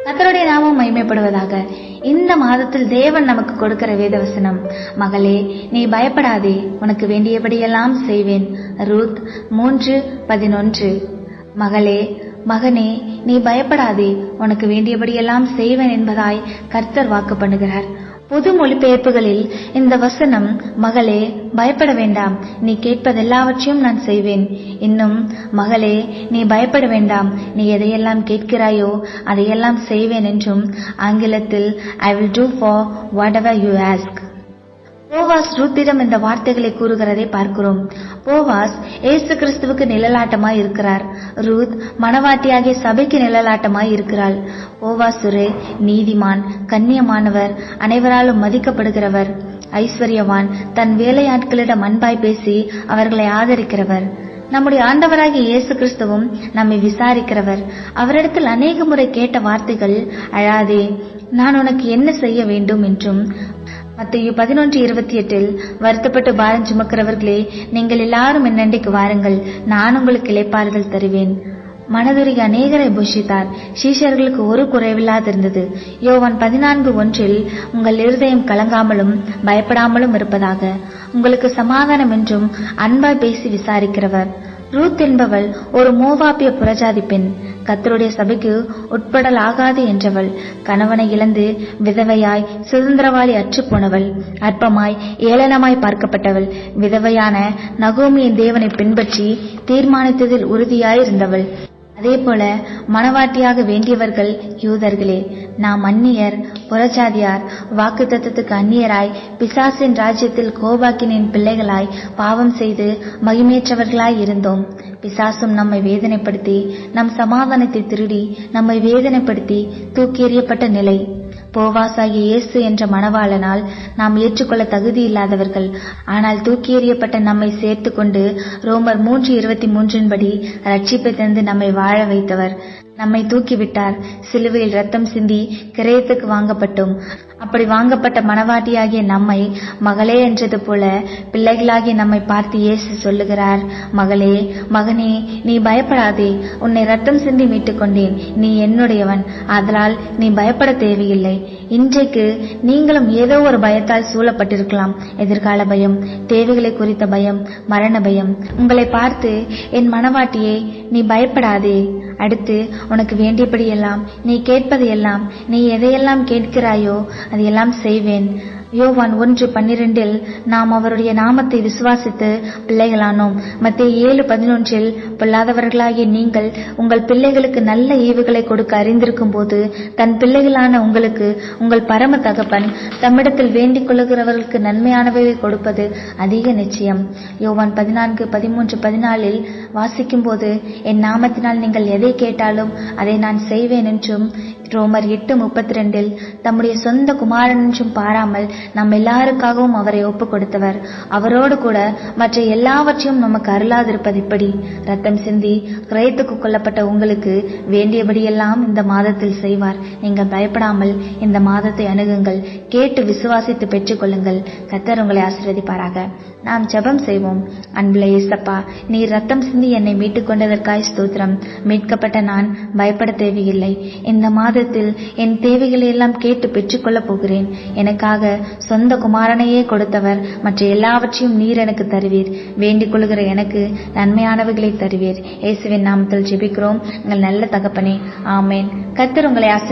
கர்த்தருடைய நாமம் மகிமைப்படுவதாக. இந்த மாதத்தில் தேவன் நமக்கு கொடுக்கிற வேதவசனம், மகளே நீ பயப்படாதே, உனக்கு வேண்டியபடியெல்லாம் செய்வேன். ரூத் 3:11. மகளே மகனே நீ பயப்படாதே, உனக்கு வேண்டியபடியெல்லாம் செய்வேன் என்பதாய் கர்த்தர் வாக்கு பண்ணுகிறார். பொது மொழிபெயர்ப்புகளில் இந்த வசனம், மகளே பயப்பட வேண்டாம், நீ கேட்பதெல்லாவற்றையும் நான் செய்வேன். இன்னும், மகளே நீ பயப்பட வேண்டாம், நீ எதையெல்லாம் கேட்கிறாயோ அதையெல்லாம் செய்வேன் என்றும் ஆங்கிலத்தில் I will do for whatever you ask. Boaz ரூத்திடம் இந்த வார்த்தைகளை கூறுகிறதை பார்க்கிறோம். போவாஸ் இயேசு கிறிஸ்துவுக்கு நிழலாட்டமாய் இருக்கிறார். ரூத் மணவாட்டியாகிய சபைக்கு நிழலாட்டமாய் இருக்கிறாள். போவாஸ் ஒரு நீதிமான், கண்ணியமானவர், அனைவராலும் மதிக்கப்படுகிறவர், ஐஸ்வர்யவான், தன் வேலையாட்களிடம் அன்பாய் பேசி அவர்களை ஆதரிக்கிறவர். நம்முடைய ஆண்டவராகிய இயேசு கிறிஸ்துவும் நம்மை விசாரிக்கிறவர். அவரிடத்தில் அநேக முறை கேட்ட வார்த்தைகள், அழாதே, நான் உனக்கு என்ன செய்ய வேண்டும் என்றும். மத்தேயு 11:28 வருத்தப்பட்டு பாரம் சுமக்கிறவர்களே, நீங்கள் எல்லாரும் என்னண்டைக்கு வாருங்கள், நான் உங்களுக்கு இளைப்பாறுதல் தருவேன். மனதுருகி அநேகரை போஷித்தார், சீஷர்களுக்கு ஒரு குறைவில்லாதிருந்தது. யோவான் 14:1 உங்கள் இருதயம் கலங்காமலும் பயப்படாமலும் இருப்பதாக, உங்களுக்கு சமாதானம் என்றும் அன்பாய் பேசி விசாரிக்கிறவர். ரூத் என்பவள் ஒரு மோவாபிய புறஜாதி பெண், கர்த்தருடைய சபைக்கு உட்படலாகாது என்றவள், கணவனை இழந்து விதவையாய் சுதந்திரவாளி அற்று போனவள், அற்பமாய் ஏளனமாய் பார்க்கப்பட்டவள், விதவையான நகோமியின் தேவனை பின்பற்றி தீர்மானித்ததில் உறுதியாயிருந்தவள். அதே போல மணவாட்டியாக வேண்டியவர்கள் யூதர்களே. நாம் அந்நியர், புறஜாதியார், வாக்கு தத்தத்துக்கு அந்நியராய், பிசாசின் ராஜ்யத்தில் கோபாக்கினின் பிள்ளைகளாய் பாவம் செய்து மகிமையற்றவர்களாய் இருந்தோம். பிசாசும் நம்மை வேதனைப்படுத்தி, நம் சமாதானத்தை திருடி நம்மை வேதனைப்படுத்தி தூக்கி எறியப்பட்ட நிலை. போவாசாகிய இயேசு என்ற மணவாளனால் நாம் ஏற்றுக்கொள்ள தகுதி இல்லாதவர்கள், ஆனால் தூக்கி எறியப்பட்ட நம்மை சேர்த்து கொண்டு ரோமர் 3:23 ரட்சிப்பை தந்து நம்மை வாழ வைத்தவர். நம்மை தூக்கிவிட்டார். சிலுவையில் ரத்தம் சிந்தி கிரயத்துக்கு வாங்கப்பட்டோம். அப்படி வாங்கப்பட்ட மணவாட்டியாகிய நம்மை மகளே என்றது போல பிள்ளைகளாகிய நம்மை பார்த்து இயேசு சொல்லுகிறார், மகளே மகனே நீ பயப்படாதே, உன்னை ரத்தம் சிந்தி மீட்டுக் கொண்டேன், நீ என்னுடையவன், ஆதலால் நீ பயப்பட தேவையில்லை. இன்றைக்கு நீங்களும் ஏதோ ஒரு பயத்தால் சூழப்பட்டிருக்கலாம். எதிர்கால பயம், தேவைகளை குறித்த பயம், மரண பயம். உங்களை பார்த்து, என் மணவாட்டியே நீ பயப்படாதே, அடுத்து உனக்கு வேண்டியபடியெல்லாம், நீ கேட்பதையெல்லாம், நீ எதையெல்லாம் கேட்கிறாயோ அதையெல்லாம் செய்வேன். யோவான் 1:12 நாம் அவருடைய நாமத்தை விசுவாசித்து பிள்ளைகளானோம். மத்தேயு 7:11 பொல்லாதவர்களாகிய நீங்கள் உங்கள் பிள்ளைகளுக்கு நல்ல ஈவுகளை கொடுக்க அறிந்திருக்கும் போது தன் பிள்ளைகளான உங்களுக்கு உங்கள் பரம தகப்பன் தம்மிடத்தில் வேண்டிக் கொள்ளுகிறவர்களுக்கு நன்மையானவைகளை கொடுப்பது அதிக நிச்சயம். யோவான் 14:13-14 வாசிக்கும் போது, என் நாமத்தினால் நீங்கள் எதை கேட்டாலும் அதை நான் செய்வேன் என்றும், ரோமர் 8:32 தம்முடைய சொந்த குமாரன் என்றும் பாராமல் நம் எல்லாருக்காகவும் அவரை ஒப்புக் கொடுத்தவர். அவரோடு கூட மற்ற எல்லாவற்றையும் நமக்கு அருளாதிருப்பது இப்படி. ரத்தம் சிந்தி கிரயத்துக்கு கொள்ளப்பட்ட உங்களுக்கு வேண்டியபடியெல்லாம் இந்த மாதத்தில் செய்வார். நீங்கள் பயப்படாமல் இந்த மாதத்தை அணுகுங்கள். கேட்டு விசுவாசித்து பெற்றுக் கொள்ளுங்கள். கர்த்தர் உங்களை ஆசீர்வதிப்பாராக. நாம் ஜெபம் செய்வோம். அன்புள்ள இயேசப்பா, நீர் ரத்தம் சிந்தி என்னை மீட்டுக் கொண்டதற்காய் ஸ்தோத்திரம். மீட்கப்பட்ட நான் பயப்பட தேவையில்லை. இந்த மாதத்தில் என் தேவைகளை எல்லாம் கேட்டு பெற்றுக்கொள்ளப் போகிறேன். எனக்காக சொந்த குமாரனையே கொடுத்தவர். மற்ற எல்லாவற்றையும் நீர் எனக்கு தருவீர். வேண்டிக் கொள்கிற எனக்கு நன்மையானவைகளை தருவீர். இயேசுவின் நாமத்தில் ஜெபிக்கிறோம் எங்கள் நல்ல தகப்பனே, ஆமேன். கர்த்தர் உங்களை ஆசீர்வதிப்பாராக.